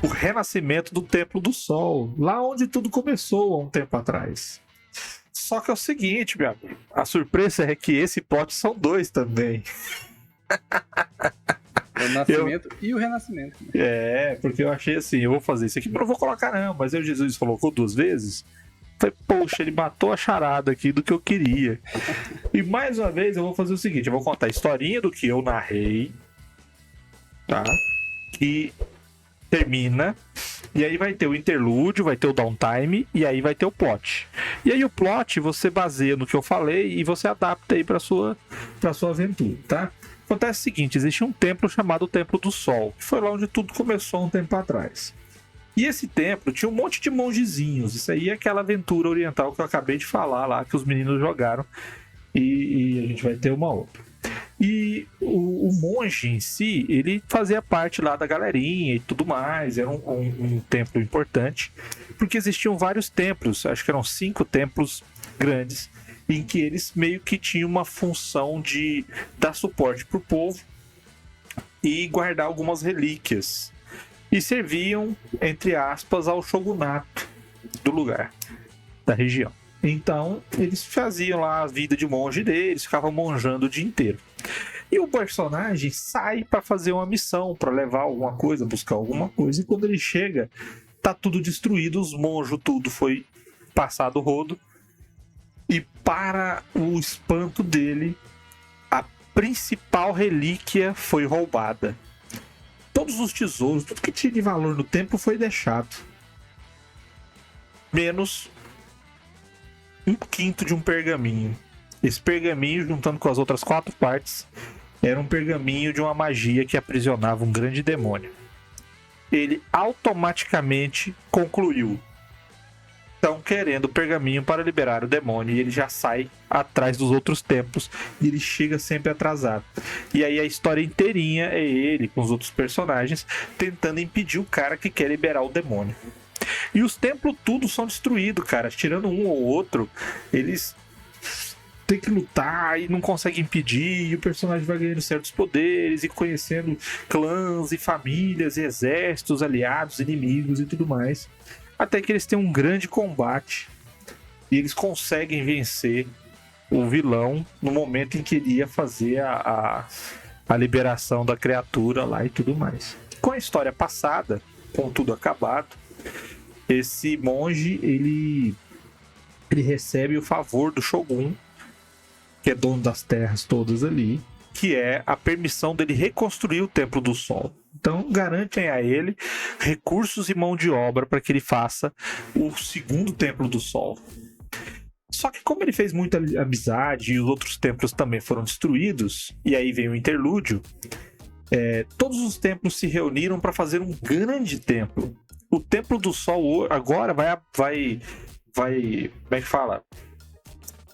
o renascimento do Templo do Sol, lá onde tudo começou há um tempo atrás. Só que é o seguinte, meu amigo, a surpresa é que esse plot são dois também. O nascimento e o renascimento. Porque eu achei assim, eu vou fazer isso aqui, mas não vou colocar não, mas aí Jesus colocou 2 vezes. Falei, poxa, ele matou a charada aqui do que eu queria. E mais uma vez eu vou fazer o seguinte, eu vou contar a historinha do que eu narrei, tá? Que termina, e aí vai ter o interlúdio, vai ter o downtime, e aí vai ter o plot. E aí o plot você baseia no que eu falei e você adapta aí pra sua aventura, tá? Acontece o seguinte, existe um templo chamado Templo do Sol, que foi lá onde tudo começou um tempo atrás. E esse templo tinha um monte de mongezinhos. Isso aí é aquela aventura oriental que eu acabei de falar lá, que os meninos jogaram. E a gente vai ter uma outra. E o monge em si, ele fazia parte lá da galerinha e tudo mais. Era um templo importante. Porque existiam vários templos, acho que eram 5 templos grandes, em que eles meio que tinham uma função de dar suporte para o povo e guardar algumas relíquias. E serviam, entre aspas, ao shogunato do lugar, da região. Então, eles faziam lá a vida de monge deles, ficavam monjando o dia inteiro. E o personagem sai para fazer uma missão, para levar alguma coisa, buscar alguma coisa. E quando ele chega, tá tudo destruído, os monjos, tudo foi passado rodo. E para o espanto dele, a principal relíquia foi roubada. Todos os tesouros, tudo que tinha de valor no templo foi deixado. Menos 1/5 de um pergaminho. Esse pergaminho, juntando com as outras 4 partes, era um pergaminho de uma magia que aprisionava um grande demônio. Ele automaticamente concluiu: estão querendo o pergaminho para liberar o demônio, e ele já sai atrás dos outros templos e ele chega sempre atrasado. E aí a história inteirinha é ele com os outros personagens tentando impedir o cara que quer liberar o demônio. E os templos tudo são destruídos, cara, tirando um ou outro, eles têm que lutar e não conseguem impedir, e o personagem vai ganhando certos poderes e conhecendo clãs e famílias e exércitos, aliados, inimigos e tudo mais. Até que eles têm um grande combate e eles conseguem vencer o vilão no momento em que ele ia fazer a liberação da criatura lá e tudo mais. Com a história passada, com tudo acabado, esse monge ele recebe o favor do Shogun, que é dono das terras todas ali, que é a permissão dele reconstruir o Templo do Sol. Então garantem a ele recursos e mão de obra para que ele faça o segundo Templo do Sol. Só que como ele fez muita amizade e os outros templos também foram destruídos, e aí vem o interlúdio, todos os templos se reuniram para fazer um grande templo. O Templo do Sol agora vai como é que fala?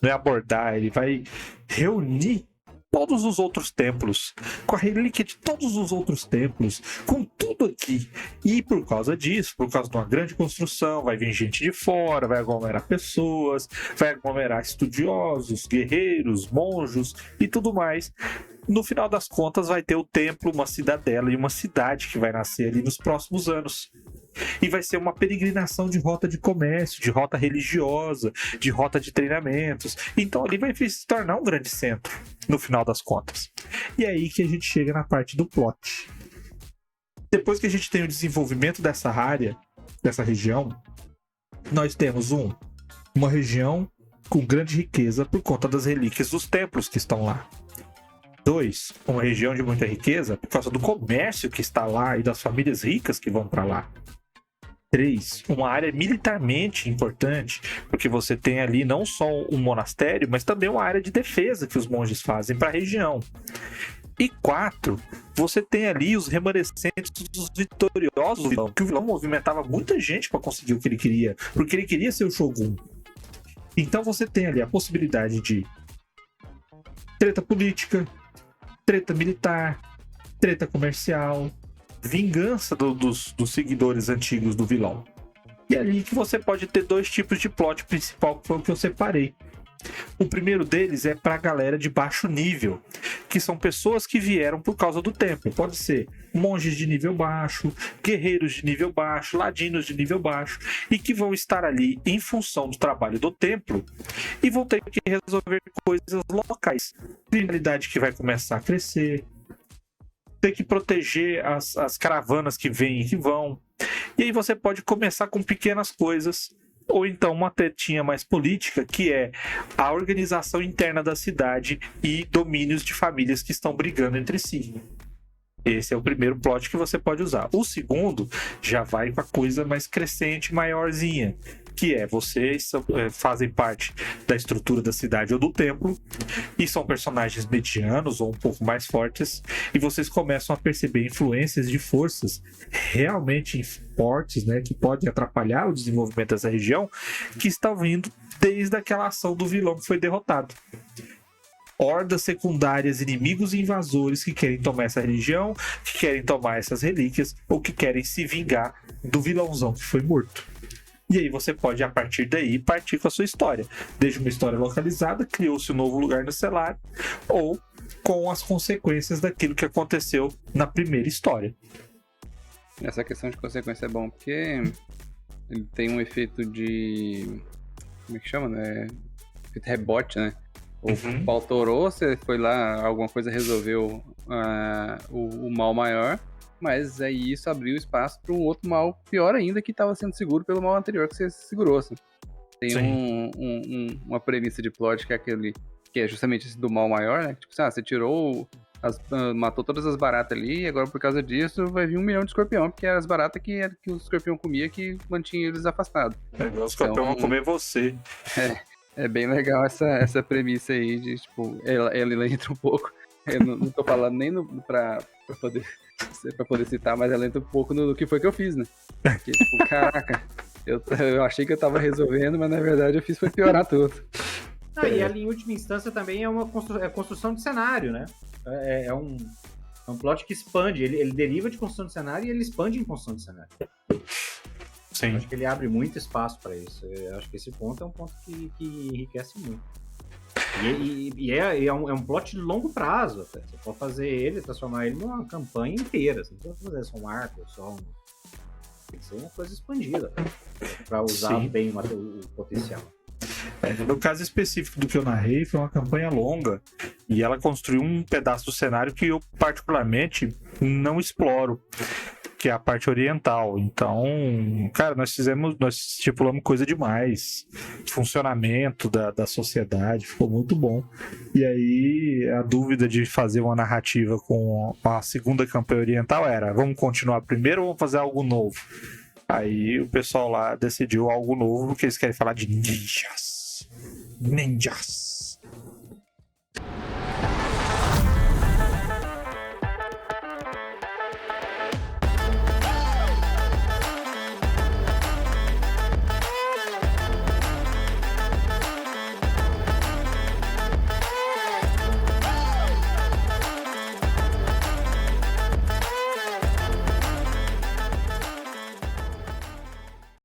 Não é abordar, ele vai reunir todos os outros templos, com a relíquia de todos os outros templos, com tudo aqui. E por causa disso, por causa de uma grande construção, vai vir gente de fora, vai aglomerar pessoas, vai aglomerar estudiosos, guerreiros, monjos e tudo mais. No final das contas vai ter o templo, uma cidadela e uma cidade que vai nascer ali nos próximos anos. E vai ser uma peregrinação de rota de comércio, de rota religiosa, de rota de treinamentos. Então ali vai se tornar um grande centro, no final das contas. E é aí que a gente chega na parte do plot. Depois que a gente tem o desenvolvimento dessa área, dessa região, nós temos uma região com grande riqueza por conta das relíquias dos templos que estão lá. 2, uma região de muita riqueza por causa do comércio que está lá e das famílias ricas que vão para lá. 3, uma área militarmente importante, porque você tem ali não só um monastério, mas também uma área de defesa que os monges fazem para a região. E 4, você tem ali os remanescentes dos vitoriosos do vilão, que o vilão movimentava muita gente para conseguir o que ele queria, porque ele queria ser o Shogun. Então você tem ali a possibilidade de treta política, treta militar, treta comercial, vingança dos seguidores antigos do vilão. E é ali que você pode ter 2 tipos de plot principal, que foi o que eu separei. O primeiro deles é para a galera de baixo nível, que são pessoas que vieram por causa do templo. Pode ser monges de nível baixo, guerreiros de nível baixo, ladinos de nível baixo, e que vão estar ali em função do trabalho do templo e vão ter que resolver coisas locais. Criminalidade que vai começar a crescer, ter que proteger as caravanas que vêm e que vão. E aí você pode começar com pequenas coisas, ou então uma tetinha mais política, que é a organização interna da cidade e domínios de famílias que estão brigando entre si. Esse é o primeiro plot que você pode usar. O segundo já vai com a coisa mais crescente, maiorzinha, que é vocês fazem parte da estrutura da cidade ou do templo e são personagens medianos ou um pouco mais fortes, e vocês começam a perceber influências de forças realmente fortes, né, que podem atrapalhar o desenvolvimento dessa região, que estão vindo desde aquela ação do vilão que foi derrotado. Hordas secundárias, inimigos e invasores que querem tomar essa região, que querem tomar essas relíquias ou que querem se vingar do vilãozão que foi morto. E aí você pode, a partir daí, partir com a sua história. Desde uma história localizada, criou-se um novo lugar no cenário, ou com as consequências daquilo que aconteceu na primeira história. Essa questão de consequência é bom, porque ele tem um efeito de... Como é que chama, né? Efeito rebote, né? O pau torou, você foi lá, alguma coisa resolveu o mal maior, mas aí isso abriu espaço para um outro mal pior ainda, que estava sendo seguro pelo mal anterior que você segurou. Assim. Tem uma premissa de plot que é aquele, que é justamente esse do mal maior, né? Tipo, você tirou, matou todas as baratas ali, e agora por causa disso vai vir 1 milhão de escorpião, porque eram as baratas que o escorpião comia que mantinha eles afastados. Os escorpião vão comer você. É bem legal essa premissa aí de, tipo, ela entra um pouco, eu não tô falando nem pra poder citar, mas ela entra um pouco no que foi que eu fiz, né? Porque, tipo, caraca, eu achei que eu tava resolvendo, mas na verdade eu fiz foi piorar tudo. E ali, em última instância, também é uma construção de cenário, né? É um plot que expande, ele deriva de construção de cenário e ele expande em construção de cenário. Sim. Eu acho que ele abre muito espaço para isso. Eu acho que esse ponto é um ponto que enriquece muito. E é um plot de longo prazo. Até. Você pode fazer ele, transformar ele numa campanha inteira. Você não precisa fazer só um arco, tem que ser uma coisa expandida para usar bem o potencial. No caso específico do que eu narrei, foi uma campanha longa e ela construiu um pedaço do cenário que eu particularmente não exploro, que é a parte oriental. Então, cara, nós estipulamos coisa demais. Funcionamento da sociedade, ficou muito bom. E aí, a dúvida de fazer uma narrativa com a segunda campanha oriental era: vamos continuar primeiro ou vamos fazer algo novo? Aí o pessoal lá decidiu algo novo, porque eles querem falar de ninjas.